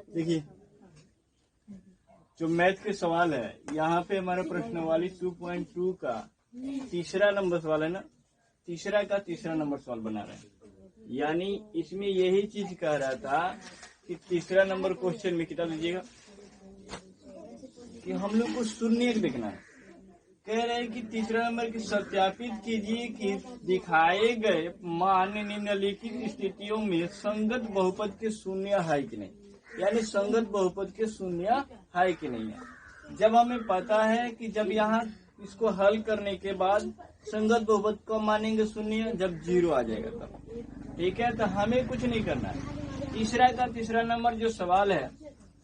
देखिए जो मैथ के सवाल है, यहाँ पे हमारा प्रश्नावली 2.2 का तीसरा नंबर सवाल है ना, तीसरा का तीसरा नंबर सवाल बना रहे हैं। यानी इसमें यही चीज कह रहा था कि तीसरा नंबर क्वेश्चन में किताब लीजिएगा कि हम लोग को शून्य देखना है। कह रहे हैं कि तीसरा नंबर की सत्यापित कीजिए कि दिखाए गए मान निम्नलिखित स्थितियों में संगत बहुपद के शून्य है कि नहीं, यानी संगत बहुपद के शून्य है कि नहीं है। जब हमें पता है कि जब यहाँ इसको हल करने के बाद संगत बहुपद को मानेंगे शून्य जब 0 आ जाएगा तब, ठीक है। तो हमें कुछ नहीं करना है। तीसरा का तीसरा नंबर जो सवाल है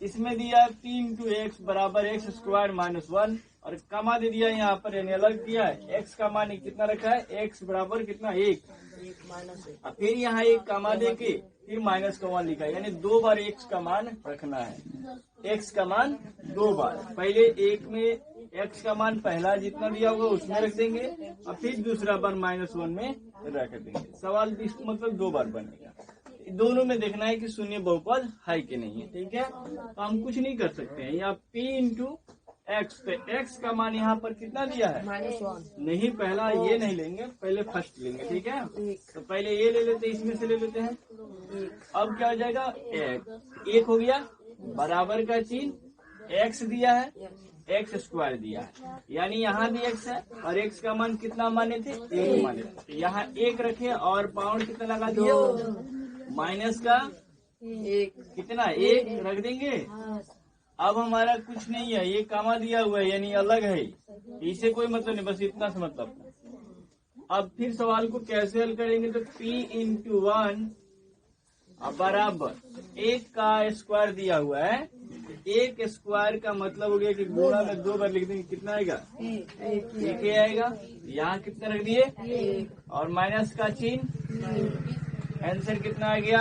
इसमें दिया P इंटू एक्स बराबर एक्स स्क्वायर माइनस 1 और कमा दे दिया यहाँ पर, यानी अलग दिया है। एक्स का मान कितना रखा है, एक्स बराबर कितना 1 और फिर यहाँ एक कमा दे के फिर माइनस का 1 लिखा है, यानी 2 बार एक्स का मान रखना है। एक्स का मान 2 बार, पहले एक में एक्स का मान पहला जितना दिया होगा उसमें रख देंगे और फिर दूसरा बार -1 में रख देंगे। सवाल मतलब 2 बार बनेगा। दोनों में देखना है कि शून्य बहुपद है कि नहीं है, ठीक है। तो हम कुछ नहीं कर सकते हैं। यहाँ P इंटू एक्स, तो एक्स का मान यहाँ पर कितना दिया है -1 नहीं, पहला ये नहीं लेंगे, पहले फर्स्ट लेंगे, ठीक है। तो पहले ये ले लेते हैं, इसमें से ले लेते हैं। अब क्या हो जाएगा, एक हो गया बराबर का चिन्ह, एक्स दिया है, एक्स स्क्वायर दिया है, यानी यहाँ भी एक्स है और एक्स का मान कितना माने थे, 1 माने थे। यहाँ 1 रखे और पाउंड कितना लगा दिया, माइनस का 1 कितना 1 रख देंगे। अब हमारा कुछ नहीं है, ये कामा दिया हुआ है यानी अलग है, इसे कोई मतलब नहीं, बस इतना से मतलब। अब फिर सवाल को कैसे हल करेंगे, तो P इंटू 1 बराबर 1 का स्क्वायर दिया हुआ है। 1 स्क्वायर का मतलब हो गया कि गुणा में 2 बार लिख देंगे, कितना आएगा 1 ही आएगा। यहाँ कितना रख दिए और माइनस का चिन्ह, आंसर कितना आ गया,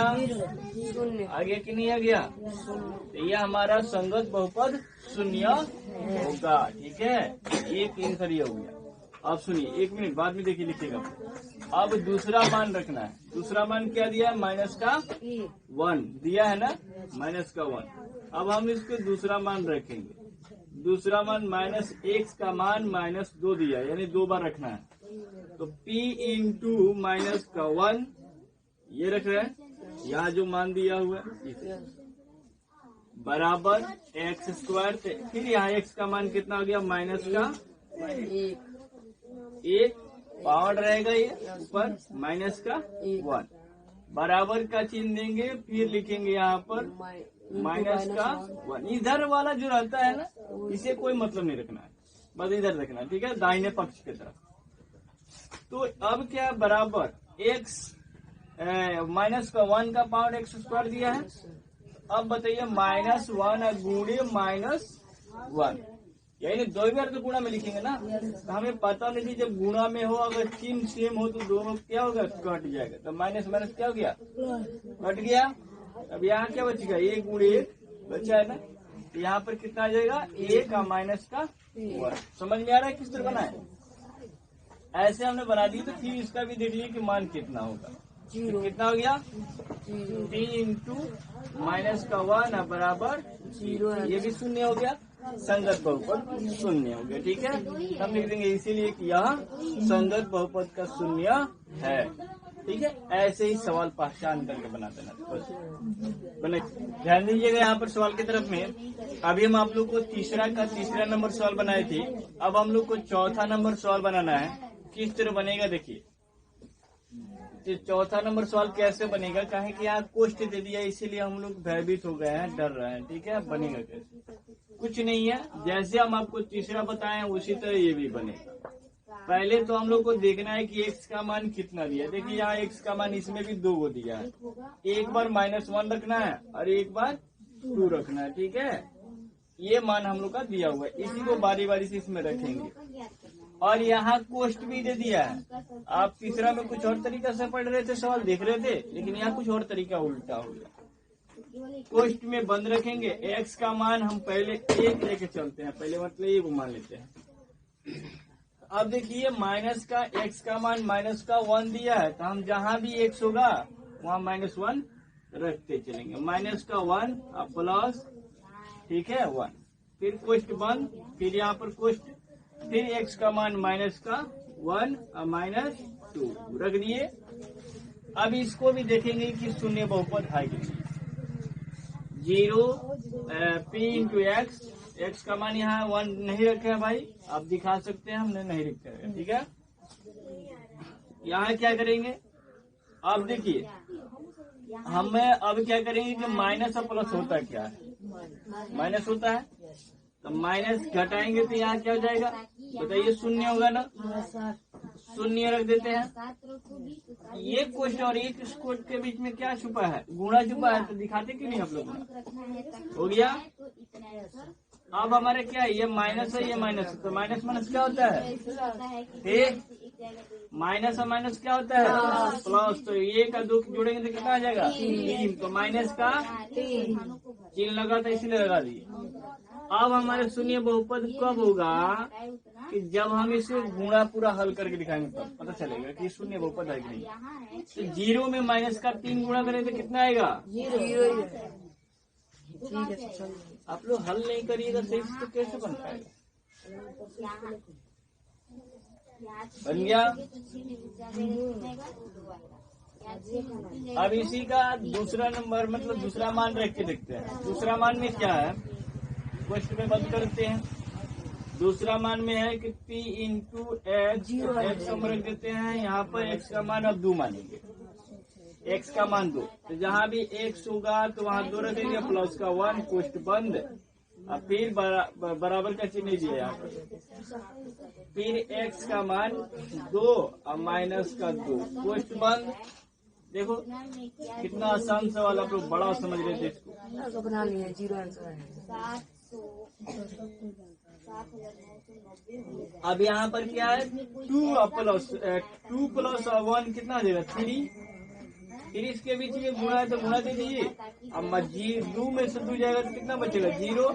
0 आ गया कि नहीं आ गया। तो यह हमारा संगत बहुपद शून्य होगा, ठीक है। एक आंसर ये हो गया। अब सुनिए, 1 मिनट बाद में देखिए लिखिएगा। अब दूसरा मान रखना है। दूसरा मान क्या दिया है, माइनस का 1 दिया है ना, माइनस का 1। अब हम इसको दूसरा मान रखेंगे। दूसरा मान माइनस एक्स का मान -2 दिया है, यानी 2 बार रखना है। तो P इंटू माइनस का 1 ये रख रहे हैं, यहाँ जो मान दिया हुआ है बराबर एक्स स्क्वायर, फिर यहाँ एक्स का मान कितना हो गया, माइनस का 1 पावर रहेगा ये ऊपर, माइनस का 1 बराबर का चिन्ह देंगे, फिर लिखेंगे यहाँ पर माइनस का 1। इधर वाला जो रहता है ना, इसे कोई मतलब नहीं रखना है, बस इधर रखना है, ठीक है, दाहिने पक्ष की तरफ। तो अब क्या बराबर एक्स माइनस का 1 का पावर एक्स स्क्वायर दिया है। अब बताइए -1 गुणे -1, यानी 2 बार तो गुणा में लिखेंगे ना। तो हमें पता नहीं कि जब गुणा में हो अगर चिन्ह सेम हो तो दोनों क्या होगा, कट जाएगा। तो माइनस माइनस क्या हो गया, कट गया। अब यहाँ क्या बचेगा, 1 गुणे 1 बचा है ना, तो यहाँ पर कितना आ जाएगा, 1 और माइनस का 1। समझ में आ रहा है किस तरह बना है, ऐसे हमने बना दी। तो फिर इसका भी देख लीजिए कि मान कितना होगा, तो कितना हो गया, P इंटू माइनस का 1 बराबर 0, ये भी शून्य हो गया, संगत बहुपद शून्य हो गया, ठीक है। हम लिख देंगे इसीलिए कि यह संगत बहुपद का शून्य है, ठीक है। ऐसे ही सवाल पहचान करके बना देना, बने। ध्यान दीजिएगा यहाँ पर सवाल की तरफ में। अभी हम आप लोग को तीसरा का तीसरा नंबर सवाल बनाए थे, अब हम लोग को चौथा नंबर सवाल बनाना है। किस तरह बनेगा देखिए, चौथा नंबर सवाल कैसे बनेगा, कहे कि यहाँ कोष्ठ दे दिया इसीलिए हम लोग भयभीत हो गए हैं, डर रहे हैं, ठीक है। बनेगा कैसे, कुछ नहीं है, जैसे हम आपको तीसरा बताए उसी तरह ये भी बनेगा। पहले तो हम लोग को देखना है कि एक्स का मान कितना दिया। देखिए यहाँ एक्स का मान इसमें भी 2 को दिया है, एक बार -1 रखना है और एक बार 2 रखना है, ठीक है। ये मान हम लोग का दिया हुआ है, इसी को बारी बारी से इसमें रखेंगे। और यहाँ कोष्ठ भी दे दिया है। आप तीसरा में कुछ और तरीका से पढ़ रहे थे, सवाल देख रहे थे, लेकिन यहाँ कुछ और तरीका उल्टा हो गया। कोष्ठ में बंद रखेंगे, एक्स का मान हम पहले 1 लेके चलते हैं, पहले मतलब ये मान लेते हैं। अब देखिए माइनस का एक्स का मान -1 दिया है, तो हम जहाँ भी एक्स होगा वहाँ -1 रखते चलेंगे। माइनस का 1 और प्लस, ठीक है 1, फिर कोष्ट बंद, फिर यहाँ पर कोष्ट, फिर x का मान माइनस का 1 और -2 रख दिए। अब इसको भी देखेंगे कि शून्य बहुपद है कि नहीं। 0 p इंटू एक्स का मान यहाँ 1 नहीं रखे हैं भाई, आप दिखा सकते हैं, हमने नहीं रखा है, ठीक है। यहाँ क्या करेंगे, अब देखिए हमें अब क्या करेंगे कि माइनस और प्लस होता क्या है, माइनस होता है, तो माइनस घटाएंगे तो यहाँ क्या हो जाएगा बताइए, शून्य होगा ना, शून्य रख देते हैं। ये कोष्ट और एक कोष्ट के बीच में क्या छुपा है, गुणा छुपा है, तो दिखाते क्यों नहीं आप लोग, हो गया। अब हमारे क्या है, ये माइनस है, ये माइनस है, तो माइनस माइनस क्या होता है, ठीक, माइनस और माइनस क्या होता है प्लस, तो ये का 2 जोड़ेंगे तो कितना आ जाएगा 3, तो माइनस का 3 लगा था इसलिए लगा दिए। अब हमारे शून्य बहुपद कब होगा कि जब हम इसे गुणा पूरा हल करके दिखाएंगे तब पता चलेगा कि शून्य बहुपद है कि नहीं। तो 0 में माइनस का 3 गुणा करें तो कितना आएगा 0। आप लोग हल नहीं करिएगा सही से तो कैसे बन पाएगा, बन गया। अब इसी का दूसरा नंबर मतलब दूसरा मान रख के देखते हैं। दूसरा मान में क्या है, क्वेश्चन में बंद करते हैं। दूसरा मान में है कि p इंटू एक्स हम रख देते हैं, यहाँ पर x का मान अब 2 मानेंगे, x का मान 2, तो जहाँ भी x होगा तो वहाँ 2 रखेंगे, प्लस का 1 कोष्ट बंद, और फिर बराबर का चिन्ह दिया यहाँ पर, फिर x का मान 2 और माइनस का 2 कोष्ट बंद। देखो कितना आसान सवाल, आप लोग बड़ा समझ रहे थे इसको, बना लिया 0 आंसर है। अब यहाँ पर क्या है 2 प्लस 1 कितना हो जाएगा 3, फिर इसके बीच में गुणा है तो गुणा दे दीजिए। अब 2 में से 2 जाएगा तो कितना बचेगा 0,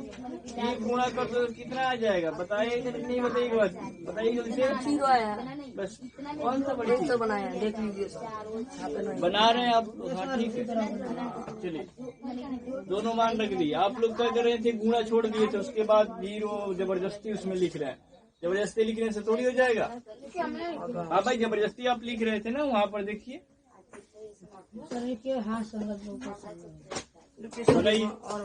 ये गुणा कर तो कितना आ जाएगा बताइए, नहीं बताइएगा, बताइए जल्दी से। 0 आया बस कौन सा बड़ी तो बनाया, देख लीजिए बना रहे हैं आप, हाँ ठीक है। चलिए दोनों मान रख दिए। आप लोग क्या कर रहे थे, गुणा छोड़ दिए थे, उसके बाद 0 जबरदस्ती उसमें लिख रहे हैं। जबरदस्ती लिखने से थोड़ी हो जाएगा, हाँ भाई जबरदस्ती आप लिख रहे थे ना, वहाँ पर देखिए हाँ, और